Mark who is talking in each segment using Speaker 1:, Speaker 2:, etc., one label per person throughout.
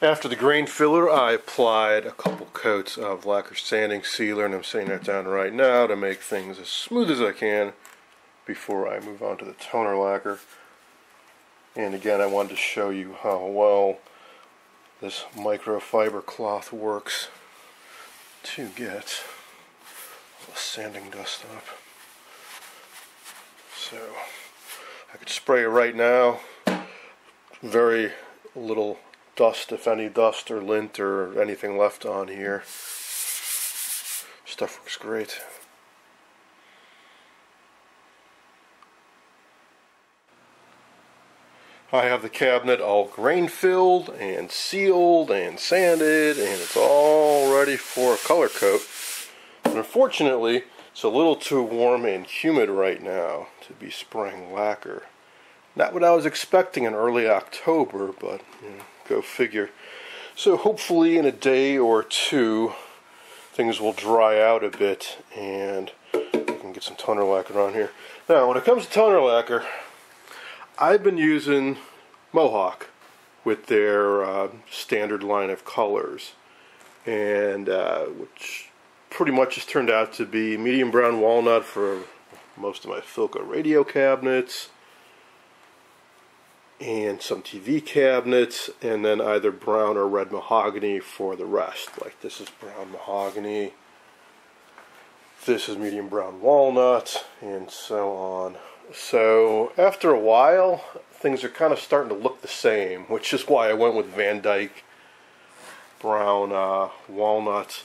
Speaker 1: After the grain filler, I applied a couple coats of lacquer sanding sealer, and I'm setting that down right now to make things as smooth as I can before I move on to the toner lacquer. And again, I wanted to show you how well this microfiber cloth works to get all the sanding dust up. So I could spray it right now. Very little dust, if any dust or lint or anything left on here. Stuff works great. I have the cabinet all grain filled and sealed and sanded, and it's all ready for a color coat. And unfortunately, it's a little too warm and humid right now to be spraying lacquer. Not what I was expecting in early October, but go figure. So hopefully in a day or two things will dry out a bit and we can get some toner lacquer on here. Now when it comes to toner lacquer, I've been using Mohawk with their standard line of colors, and which pretty much has turned out to be medium brown walnut for most of my Philco radio cabinets and some TV cabinets, and then either brown or red mahogany for the rest. Like this is brown mahogany, this is medium brown walnut, and so on. So after a while, things are kind of starting to look the same, which is why I went with Van Dyke brown walnut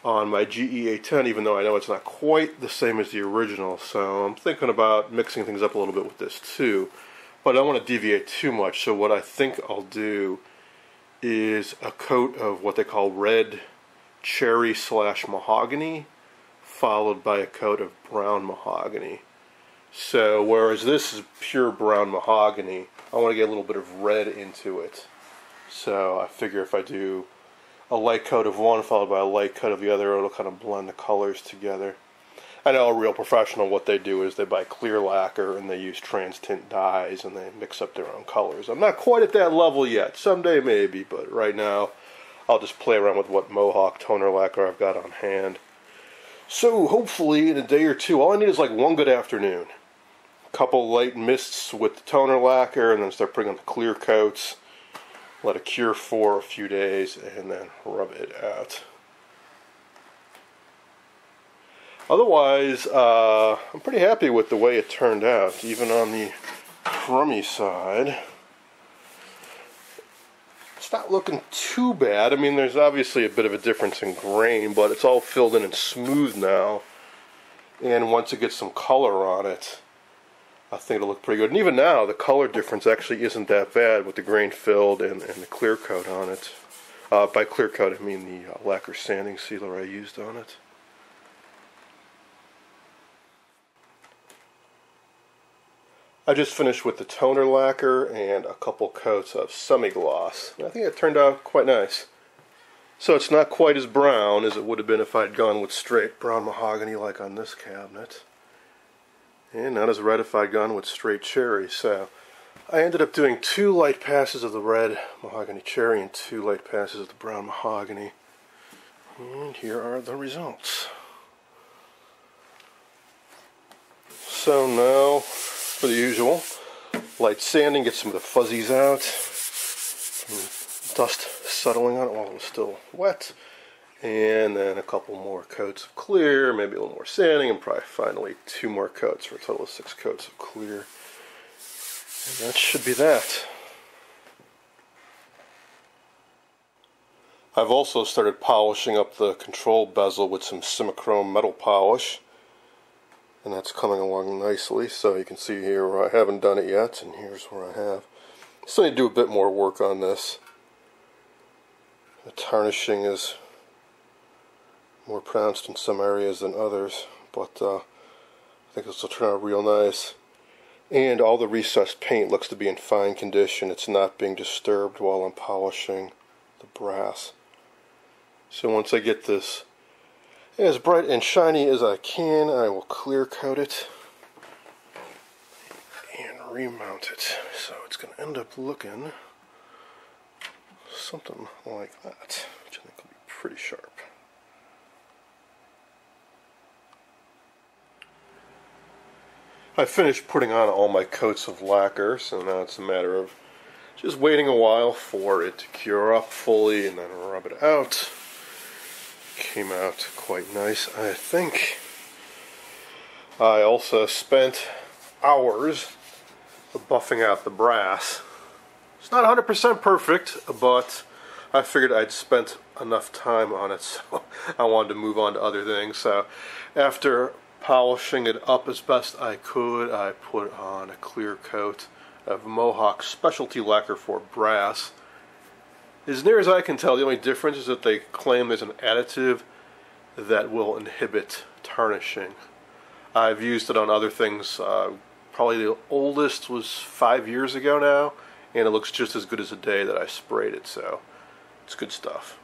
Speaker 1: on my GE810, even though I know it's not quite the same as the original. So I'm thinking about mixing things up a little bit with this too. But I don't want to deviate too much, so what I think I'll do is a coat of what they call red cherry / mahogany, followed by a coat of brown mahogany. So whereas this is pure brown mahogany, I want to get a little bit of red into it. So I figure if I do a light coat of one followed by a light coat of the other, it'll kind of blend the colors together. I know a real professional, what they do is they buy clear lacquer and they use trans tint dyes and they mix up their own colors. I'm not quite at that level yet. Someday maybe, but right now I'll just play around with what Mohawk toner lacquer I've got on hand. So hopefully in a day or two, all I need is like one good afternoon. A couple light mists with the toner lacquer, and then start putting on the clear coats. Let it cure for a few days and then rub it out. Otherwise, I'm pretty happy with the way it turned out, even on the crummy side. It's not looking too bad. I mean, there's obviously a bit of a difference in grain, but it's all filled in and smooth now. And once it gets some color on it, I think it'll look pretty good. And even now, the color difference actually isn't that bad with the grain filled and the clear coat on it. By clear coat, I mean the lacquer sanding sealer I used on it. I just finished with the toner lacquer and a couple coats of semi-gloss. I think it turned out quite nice. So it's not quite as brown as it would have been if I'd gone with straight brown mahogany like on this cabinet. And not as red if I'd gone with straight cherry. So I ended up doing 2 light passes of the red mahogany cherry and 2 light passes of the brown mahogany. And here are the results. So now, for the usual, light sanding, get some of the fuzzies out, dust settling on it while it was still wet, and then a couple more coats of clear, maybe a little more sanding, and probably finally 2 more coats for a total of 6 coats of clear. And that should be that. I've also started polishing up the control bezel with some Simichrome metal polish. And that's coming along nicely, so you can see here where I haven't done it yet, and here's where I have. Still need to do a bit more work on this. The tarnishing is more pronounced in some areas than others, but I think this will turn out real nice. And all the recessed paint looks to be in fine condition. It's not being disturbed while I'm polishing the brass. So once I get this as bright and shiny as I can, I will clear coat it and remount it. So it's going to end up looking something like that, which I think will be pretty sharp. I finished putting on all my coats of lacquer, so now it's a matter of just waiting a while for it to cure up fully and then rub it out. Came out quite nice, I think. I also spent hours buffing out the brass. It's not 100% perfect, but I figured I'd spent enough time on it, so I wanted to move on to other things. So after polishing it up as best I could, I put on a clear coat of Mohawk specialty lacquer for brass. As near as I can tell, the only difference is that they claim there's an additive that will inhibit tarnishing. I've used it on other things. Probably the oldest was 5 years ago now, and it looks just as good as the day that I sprayed it, so it's good stuff.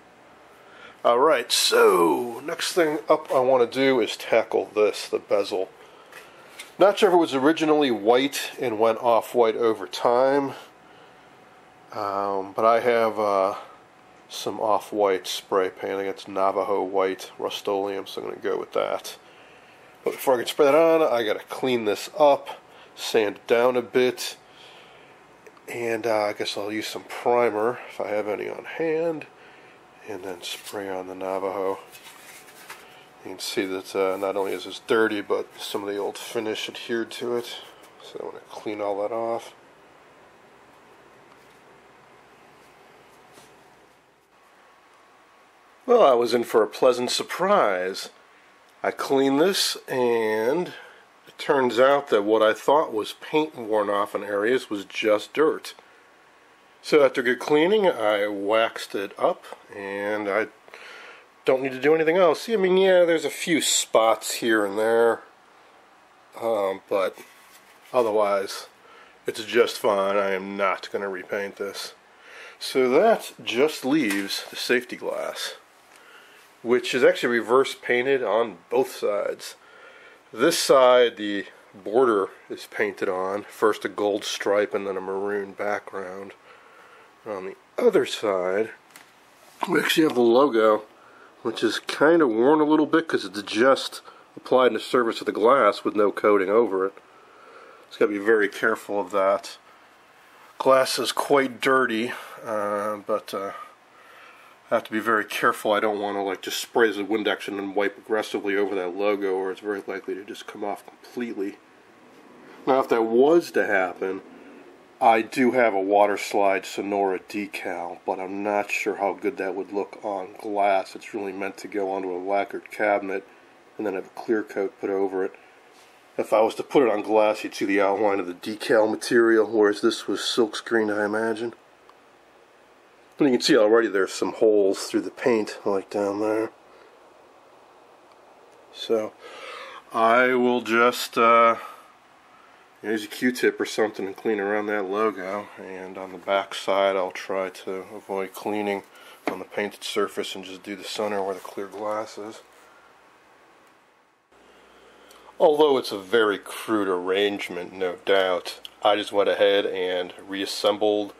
Speaker 1: Alright, so next thing up I want to do is tackle this, the bezel. Not sure if it was originally white and went off-white over time, but I have some off-white spray paint. I think it's Navajo white Rust-Oleum, so I'm going to go with that. But before I can spray that on, I got to clean this up, sand it down a bit, and I guess I'll use some primer if I have any on hand, and then spray on the Navajo. You can see that not only is this dirty, but some of the old finish adhered to it, so I want to clean all that off. Well, I was in for a pleasant surprise. I cleaned this, and it turns out that what I thought was paint worn off in areas was just dirt. So after good cleaning, I waxed it up, and I don't need to do anything else. I mean, yeah, there's a few spots here and there, but otherwise, it's just fine. I am not going to repaint this. So that just leaves the safety glass, which is actually reverse painted on both sides. This side, the border is painted on, first a gold stripe and then a maroon background. On the other side, we actually have the logo, which is kind of worn a little bit because it's just applied in the surface of the glass with no coating over it. It's got to be very careful of that. Glass is quite dirty, but I have to be very careful. I don't want to just spray as a Windex and then wipe aggressively over that logo, or it's very likely to just come off completely. Now, if that was to happen, I do have a water slide Sonora decal, but I'm not sure how good that would look on glass. It's really meant to go onto a lacquered cabinet and then have a clear coat put over it. If I was to put it on glass, you'd see the outline of the decal material, whereas this was silkscreen, I imagine. But you can see already there's some holes through the paint, like down there. So I will just use a Q-tip or something and clean around that logo, and on the back side I'll try to avoid cleaning on the painted surface and just do the center where the clear glass is. Although it's a very crude arrangement, no doubt, I just went ahead and reassembled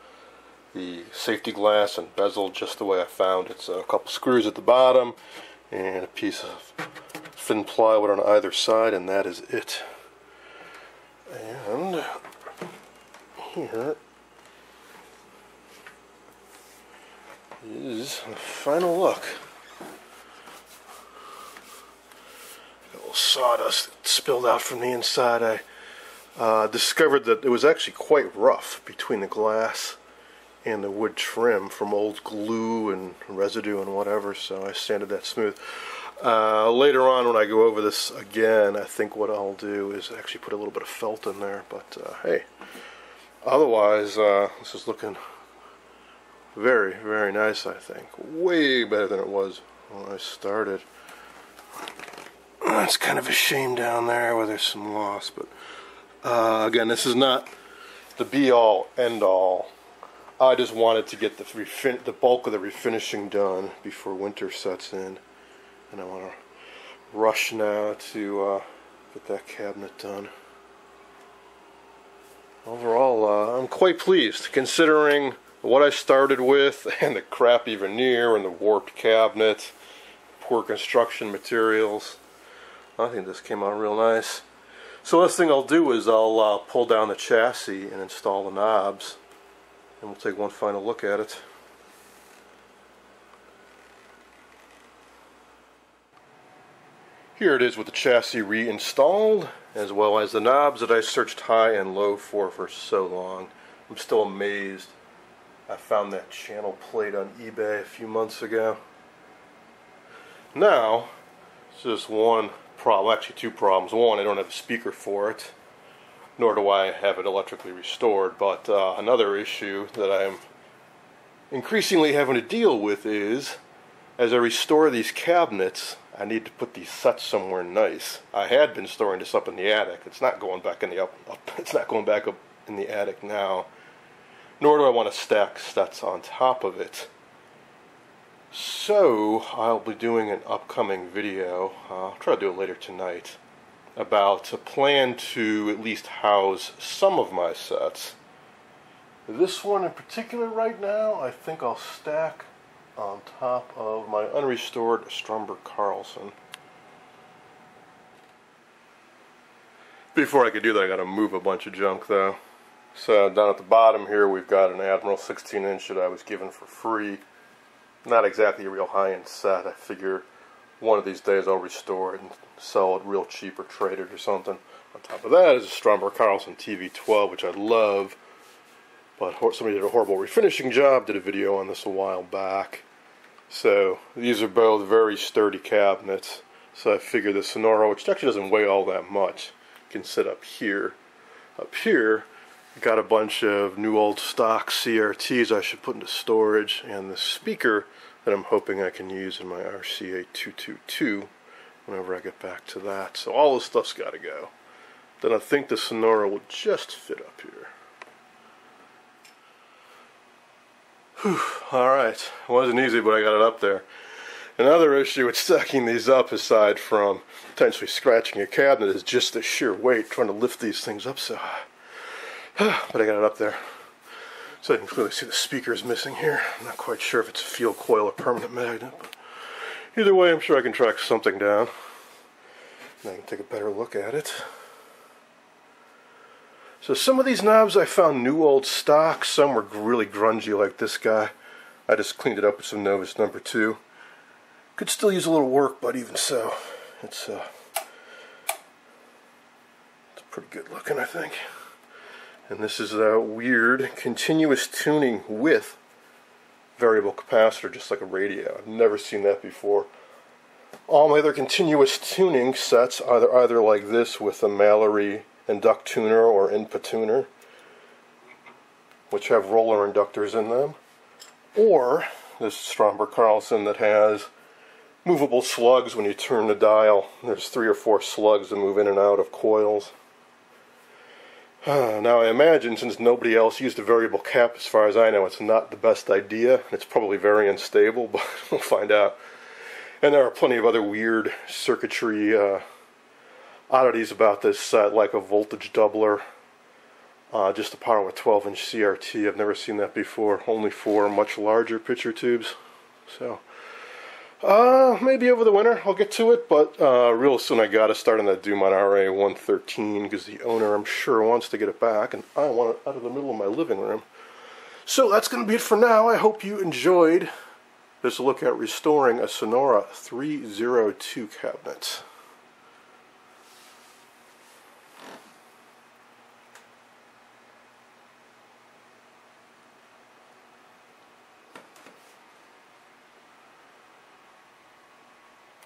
Speaker 1: the safety glass and bezel just the way I found it. So a couple screws at the bottom and a piece of thin plywood on either side, and that is it. And here is the final look. A little sawdust spilled out from the inside. I discovered that it was actually quite rough between the glass and the wood trim from old glue and residue and whatever, so I sanded that smooth. Later on, when I go over this again, I think what I'll do is actually put a little bit of felt in there, but hey, otherwise this is looking very, very nice, I think. Way better than it was when I started. It's kind of a shame down there where there's some loss, but again, this is not the be-all, end-all. I just wanted to get the bulk of the refinishing done before winter sets in, and I want to rush now to get that cabinet done. Overall, I'm quite pleased, considering what I started with, and the crappy veneer and the warped cabinet, poor construction materials, I think this came out real nice. So last thing I'll do is I'll pull down the chassis and install the knobs, and we'll take one final look at it. Here it is with the chassis reinstalled, as well as the knobs that I searched high and low for so long. I'm still amazed. I found that channel plate on eBay a few months ago. Now, it's just one problem, actually two problems. One, I don't have a speaker for it, nor do I have it electrically restored. But another issue that I'm increasingly having to deal with is, as I restore these cabinets, I need to put these sets somewhere nice. I had been storing this up in the attic. It's not going back in the it's not going back up in the attic now. Nor do I want to stack sets on top of it. So I'll be doing an upcoming video, I'll try to do it later tonight, about a plan to at least house some of my sets. This one in particular right now, I think I'll stack on top of my unrestored Stromberg Carlson. Before I could do that, I gotta move a bunch of junk though. So down at the bottom here we've got an Admiral 16-inch that I was given for free. Not exactly a real high-end set. I figure one of these days I'll restore it and sell it real cheap or trade it or something. On top of that is a Stromberg Carlson TV12, which I love, but somebody did a horrible refinishing job. Did a video on this a while back. So these are both very sturdy cabinets. So I figure the Sonora, which actually doesn't weigh all that much, can sit up here. Up here, I got a bunch of new old stock CRTs I should put into storage, and the speaker that I'm hoping I can use in my RCA p2o2 whenever I get back to that. So all this stuff's got to go. Then I think the Sonora will just fit up here. Whew, alright, it wasn't easy, but I got it up there. Another issue with stacking these up, aside from potentially scratching a cabinet, is just the sheer weight, trying to lift these things up so high. But I got it up there. So you can clearly see the speaker is missing here. I'm not quite sure if it's a field coil or permanent magnet, but either way, I'm sure I can track something down. And I can take a better look at it. So some of these knobs I found new old stock, some were really grungy like this guy. I just cleaned it up with some Novus number 2. Could still use a little work, but even so, it's pretty good looking, I think. And this is a weird continuous tuning with variable capacitor, just like a radio. I've never seen that before. All my other continuous tuning sets are either like this with a Mallory induct tuner or input tuner, which have roller inductors in them, or this Stromberg Carlson that has movable slugs when you turn the dial. There's 3 or 4 slugs that move in and out of coils. Now I imagine, since nobody else used a variable cap as far as I know, it's not the best idea. It's probably very unstable, but we'll find out. And there are plenty of other weird circuitry oddities about this set, like a voltage doubler, just to power a 12-inch CRT. I've never seen that before, only for much larger picture tubes. So maybe over the winter I'll get to it, but real soon I gotta start on that Dumont RA113, because the owner, I'm sure, wants to get it back, and I want it out of the middle of my living room. So that's gonna be it for now. I hope you enjoyed this look at restoring a Sonora 302 cabinet.